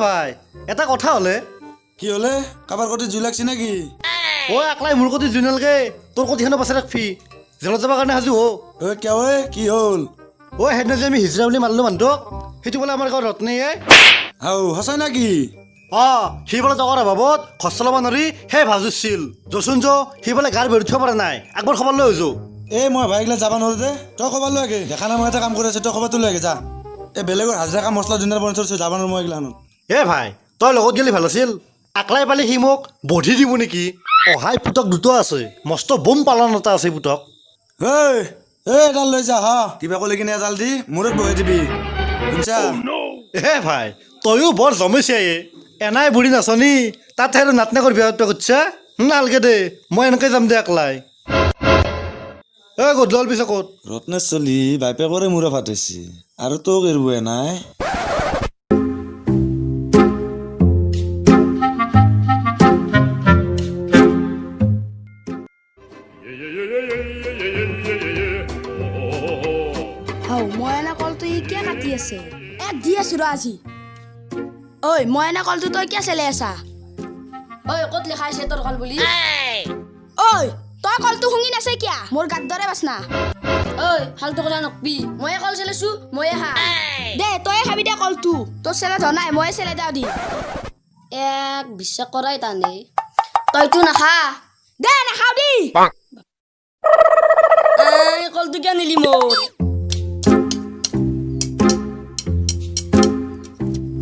ভাই এটা কথা হলে কি হলে কাবাৰ কটি জুই লাগছে নাকি একলাই মোৰ কতি জুই নালগে তোৰ কতিখানে বাচাই ৰাখবি জেলত যাবৰ কাৰণে সাজু কিয় কি হ'ল সেইদিনা যে আমি হিজৰা বুলি মাৰিলো মানুহটোক সেইটো বোলে আমাৰ ঘৰত ৰত্নেই সঁচাই নাকি সি বোলে টকাৰ অভাৱত খৰচ চলাব নোৱাৰি সেই ভাজুছিল যচোন সি বোলে গাৰ ভৰি উঠিব পৰা নাই আগৰ খবৰ লৈ আহিছো মই ভাইগিলা যাব নোৱাৰো দে তই খবৰ লৈ আগে দেখা নাই মই এটা কাম কৰি আছো তই খবৰটো লৈ আগে যা বেলেগৰ হাজিৰা কাম মছলা দিনাৰ বনাই থৈছো যাব নোৱাৰো মই এইগিলাখনত ভাই তই লগত গেলি ভাল আছিল আকলাই পালে সি মোক বধি দিব নেকি অহাই পুতক দুটা আছে মস্ত বোম পালন এটা আছে পুতক এডাল লৈ যা কিবা ক'লে কিনে এডাল দি মূৰত বহাই দিবি শুনছা ভাই তয়ো বৰ জমেচিয়াই এনাই বুঢ়ী নাচনি তাতে আৰু নাটনাকৰ বিয়া কৰিছা নালগে দে মই এনেকৈ যাম দে একলাই গধূলি পিছে ক'ত ৰত্নেশ চলি বাইপেকৰে মূৰা ফাটিছি আৰু তোক এৰিবই নাই ময়না কলটো ই কিয় কাটি আছে দি আছো ৰ আজি ময়না কলটো তই কিয় চেলাই আছা ক'ত লিখা আছে তোৰ কল বুলি তই কলটো শুঙি নাছে কিয়া মোৰ গাত দৰে বাচনা ফালতু কথা নকবি ময়ে কল চেলাইছো ময়ে খা দে তয়ে খাবি দে কলটো তোৰ চেলা ধৰ নাই ময়ে চেলাই দিওঁ দি বিশ্বাস কৰাই টানে তইতো নাখা দে নাখাও দি কলটো কিয় নিলি মোৰ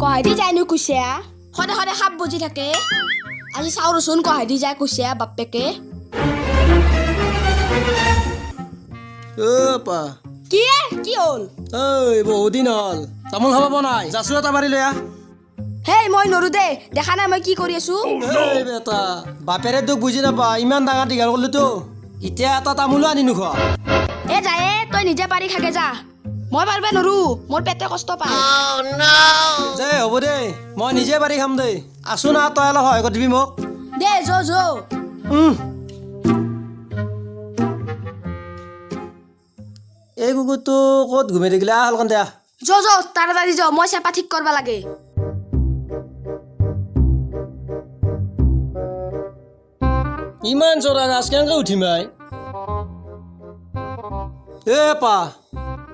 কহাইদি যায়নো কুচিয়া সদায় সদায় সাপ বুজি থাকে আজি চাওঁ ৰচোন কহাইদি যায় কুচিয়া বাপেকে কি হ'ল বহুত দিন হ'ল তামোল খাব নাই যাচো এটা মাৰি লৈ মই নৰো দে দেখা নাই মই কি কৰি আছো বেটা বাপেৰে তোক বুজি নাপা ইমান ডাঙৰ দীঘল কৰিলোতো এতিয়া এটা তামোলো আনি নোখোৱা যায় তই নিজে পাৰি খাগে যা মই পাৰিব নৰো মোৰ পেটে কষ্ট পায় দে হ'ব দে মই নিজে পাৰি খাম দেই আছো না তই অলপ সহায় কৰি দিবি মোক দে এই কুকুৰটো ক'ত ঘুমাই থাকিলে হালকন দে তাড়াতাড়ি মই চেপা ঠিক কৰিব লাগে ইমান চৰা গাছ কেনেকৈ উঠিম পা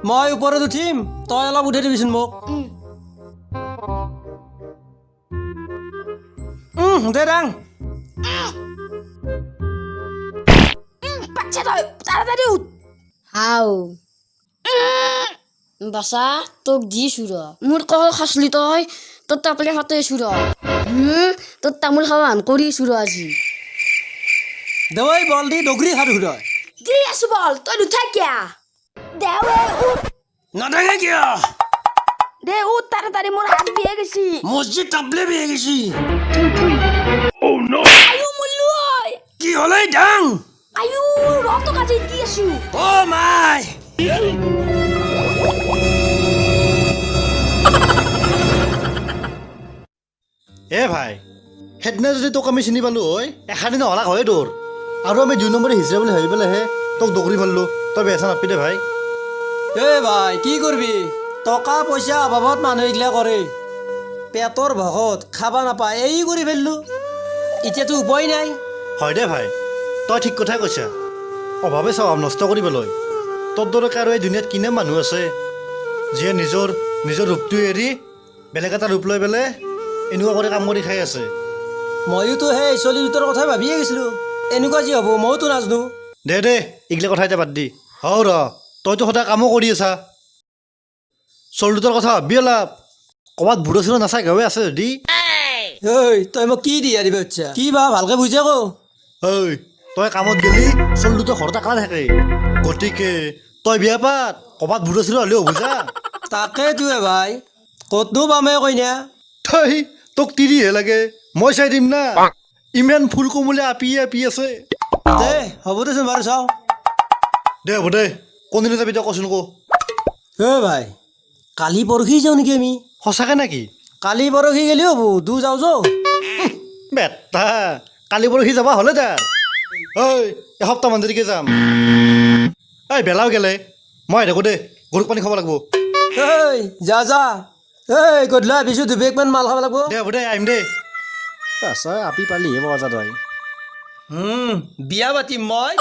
মই ওপৰত উঠিম তই অলপ উঠাই দিবিচোন মোক দে দাং তাড়াতাড়ি বাচা তোক দিছো মোৰ কল খাচলি তই তোৰ তাপলে হাতেছো তোৰ তামোল খাবা কৰিছো আজি দেৱাই বল দি ডগৰি সাধু দি আছো বল তই নুঠাই কিয়া নাথাকে কিয় দে তাড়াতাড়ি মোৰ হাত বিয়ে গেছি মছজিদ তাবলে বিয়ে গেছি কি হলে ডাং ৰক্ত কাটি দি আছো মাই ভাই সেইদিনা যদি তোক আমি চিনি পালো এখানি নহলাক হয় তোৰ আৰু আমি 2 নম্বৰে হিজৰা বুলি ভাবি পেলাইহে তোক দগৰি মাৰিলো তই বেচা নাপি দে ভাই ভাই কি কৰবি টকা পইচা অভাৱত মানুহ এইগিলা কৰে পেটৰ ভকত খাবা নাপায় এই কৰি ফেললো এতিয়াতো উপায় নাই হয় দে ভাই তই ঠিক কথাই কৈছা অভাৱে স্বভাৱ নষ্ট কৰি পেলাই তোৰ দৰে আৰু এই দুনিয়াত কিনে মানুহ আছে যিয়ে নিজৰ ৰূপটো এৰি বেলেগ এটা ৰূপ লৈ পেলাই এনেকুৱা কৰি কাম কৰি খাই আছে ময়োতো সেই চলি দুটাৰ কথাই ভাবিয়ে গৈছিলোঁ এনেকুৱা যি হ'ব ময়োতো নাজানো দে এইগিলা কথা এতিয়া বাদ দি তইতো সদায় কামো কৰি আছা চলি দুটাৰ কথা ভাবি অলপ ক'ৰবাত বুঢ়া চুঢ়া নাচাই গাঁৱে আছে যদি তই মোক কি দিয়া দিবি আচ্ছা কি বা ভালকৈ বুজে আকৌ তই কামত গেলি চলি দুটা ঘৰত একলা থাকে গতিকে তই বিয়া পাত ক'ৰবাত বুঢ়া চুঢ়া হ'লেও বুজা তাকেইটোৱে ভাই ক'তনো পামে কইনা তোক তিৰিহে লাগে মই চাই দিম না ইমান ফুল কোমলে আপি আছে দে হ'ব দেচোন বাৰু চাওঁ দে হ'ব দে কোনদিনা যাবি তই কচোন কো ভাই কালি পৰহি যাওঁ নেকি আমি সঁচাকে নেকি কালি পৰহি গেলি হ'ব যাওঁ বেটা কালি পৰহি যাবা হ'লে তাৰ এসপ্তাহমান দেৰিকে যাম বেলাও গেলে মই থাকোঁ দে গৰুক পানী খাব লাগিব যা এই গধূলা ভাবিছোঁ 2 বেগমান মাল খাব লাগিব দে হ'ব দে আহিম দে পাছা আপি পালিহে পোৱা যায় তই বিয়া পাতিম মই